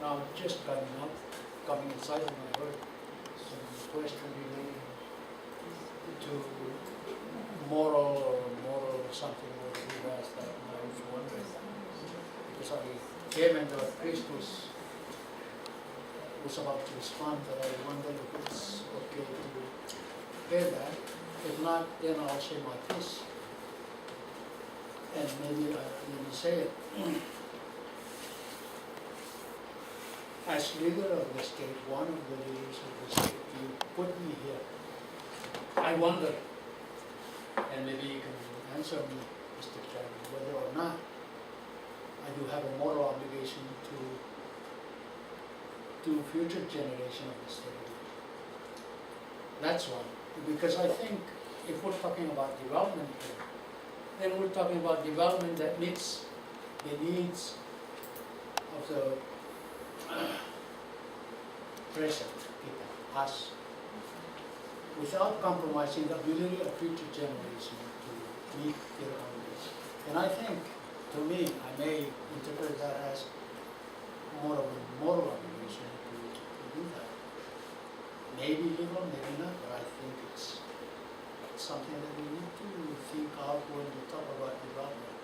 now just coming inside and I heard some question relating to moral or something or who has that, and I was wondering, because I came and the priest was about to respond, but I wonder if it's okay to hear that. If not, then I'll say my piece. And maybe let me say it. As leader of the state, one of the leaders of the state, you put me here. I wonder, and maybe you can answer me, Mr. Chairman, whether or not I do have a moral obligation to future generation of the state. That's one. Because I think if we're talking about development here, then we're talking about development that meets the needs of the present people, us, without compromising the ability of future generation to meet their own needs. And I think, to me, I may interpret that as more of a moral obligation to do that. Maybe legal, maybe not, but I think it's something that we need to think out when we talk about development.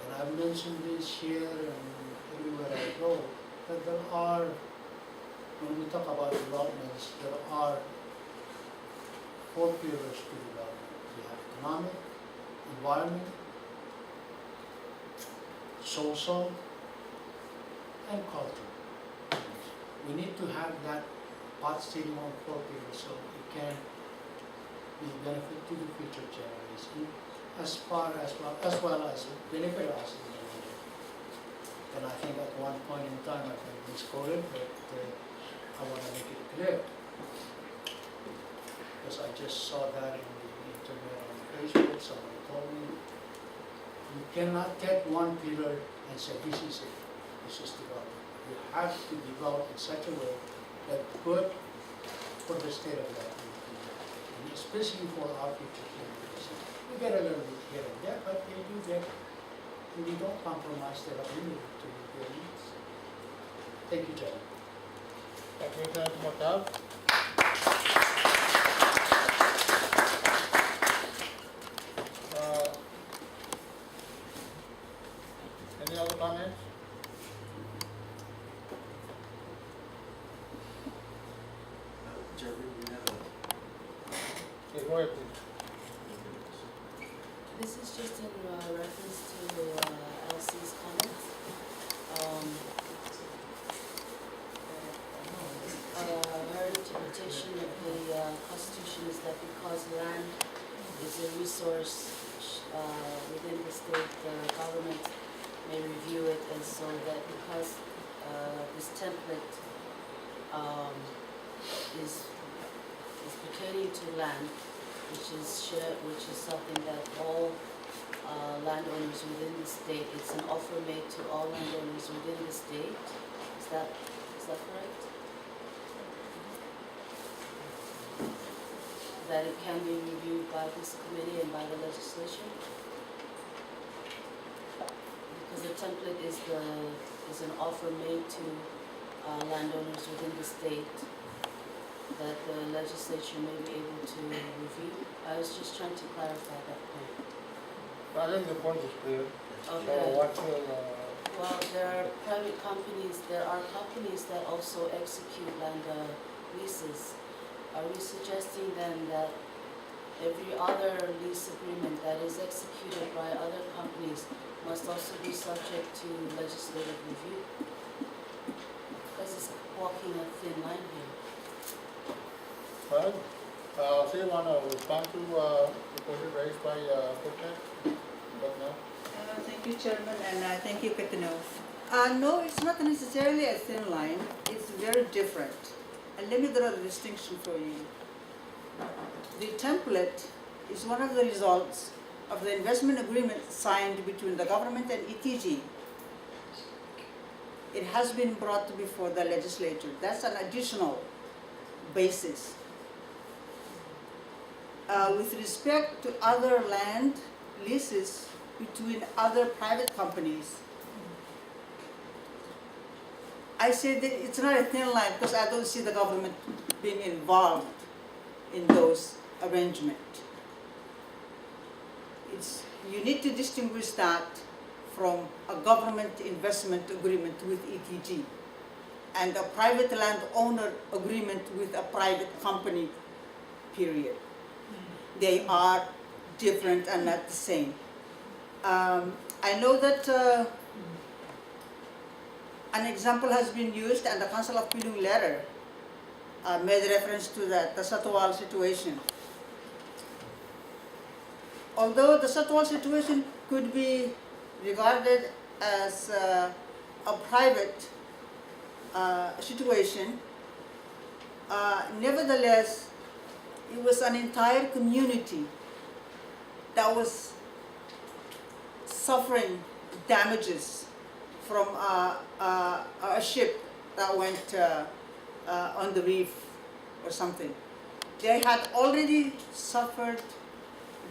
And I've mentioned this here and everywhere I go, that there are, when we talk about developments, there are 4 pillars to development. We have economic, environment, social, and culture. We need to have that pot sitting on 4 pillars so it can be benefit to the future generation as well as benefit us in the future. And I think at one point in time I can misquoted, but I want to make it clear. Because I just saw that in the internet on Facebook, somebody told me, you cannot take one pillar and say this is it, this is development. You have to develop in such a way that good for the state of that, and especially for our future generation. We get a little bit here and there, but they do get, we don't compromise their ability to meet their needs. Thank you, Chairman. Thank you, Senator Macab. Any other comments? Chairman, we have Okay, go ahead, please. This is just in reference to Elsie's comments. Her interpretation of the Constitution is that because land is a resource within the state, the government may review it, and so that because this template is pertaining to land, which is something that all landowners within the state, it's an offer made to all landowners within the state. Is that correct? That it can be reviewed by this committee and by the legislature? Because the template is an offer made to landowners within the state that the legislature may be able to review. I was just trying to clarify that point. I think the point is clear. Okay. So what will, Well, there are private companies, there are companies that also execute land leases. Are we suggesting then that every other lease agreement that is executed by other companies must also be subject to legislative review? Because it's walking a thin line here. well, so you want to respond to the question raised by Coach? But no? Thank you, Chairman, and thank you, Katino. No, it's not necessarily a thin line. It's very different. And let me draw the distinction for you. The template is one of the results of the investment agreement signed between the government and ETG. It has been brought before the legislature. That's an additional basis. With respect to other land leases between other private companies, I say that it's not a thin line because I don't see the government being involved in those arrangements. You need to distinguish that from a government investment agreement with ETG and a private landowner agreement with a private company, period. They are different and not the same. I know that an example has been used, and the Council of Pilung letter made reference to that, the Satwal situation. Although the Satwal situation could be regarded as a private situation, nevertheless, it was an entire community that was suffering damages from a ship that went on the reef or something. They had already suffered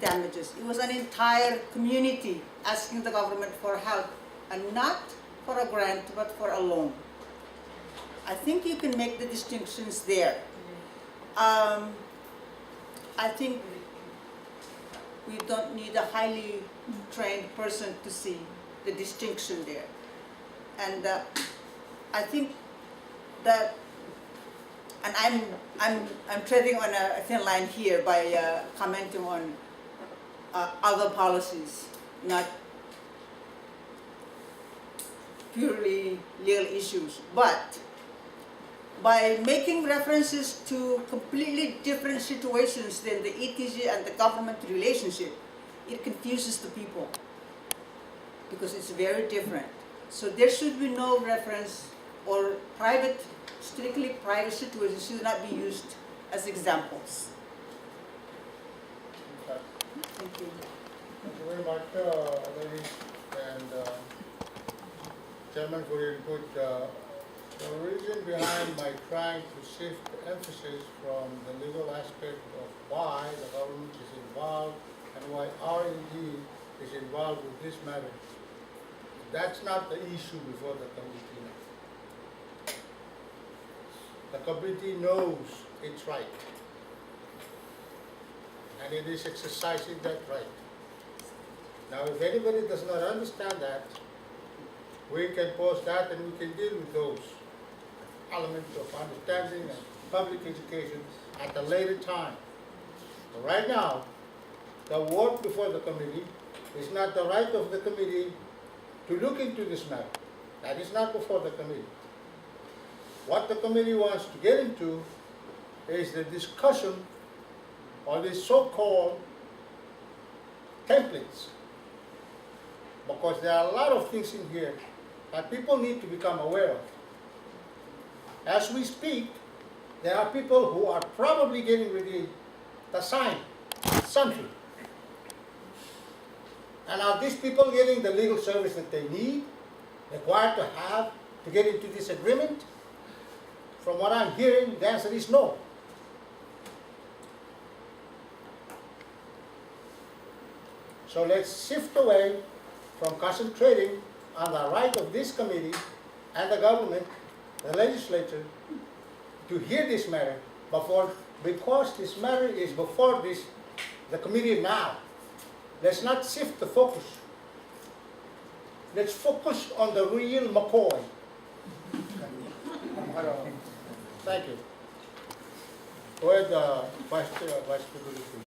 damages. It was an entire community asking the government for help, and not for a grant but for a loan. I think you can make the distinctions there. I think we don't need a highly trained person to see the distinction there. And I think that, and I'm treading on a thin line here by commenting on other policies, not purely legal issues, but by making references to completely different situations than the ETG and the government relationship, it confuses the people because it's very different. So there should be no reference, or strictly private situations should not be used as examples. Okay. Thank you. Thank you very much, ladies and gentlemen, for your input. The reason behind my trying to shift the emphasis from the legal aspect of why the government is involved and why RED is involved with this matter, that's not the issue before the committee now. The committee knows its right, and it is exercising that right. Now, if anybody does not understand that, we can pause that and we can deal with those elements of understanding and public education at a later time. But right now, the work before the committee is not the right of the committee to look into this matter. That is not before the committee. What the committee wants to get into is the discussion on these so-called templates. Because there are a lot of things in here that people need to become aware of. As we speak, there are people who are probably getting ready to sign something. And are these people getting the legal service that they need, required to have to get into this agreement? From what I'm hearing, the answer is no. So let's shift away from concentrating on the right of this committee and the government, the legislature, to hear this matter because this matter is before the committee now. Let's not shift the focus. Let's focus on the real McCoy. Thank you. Go ahead, Vice President.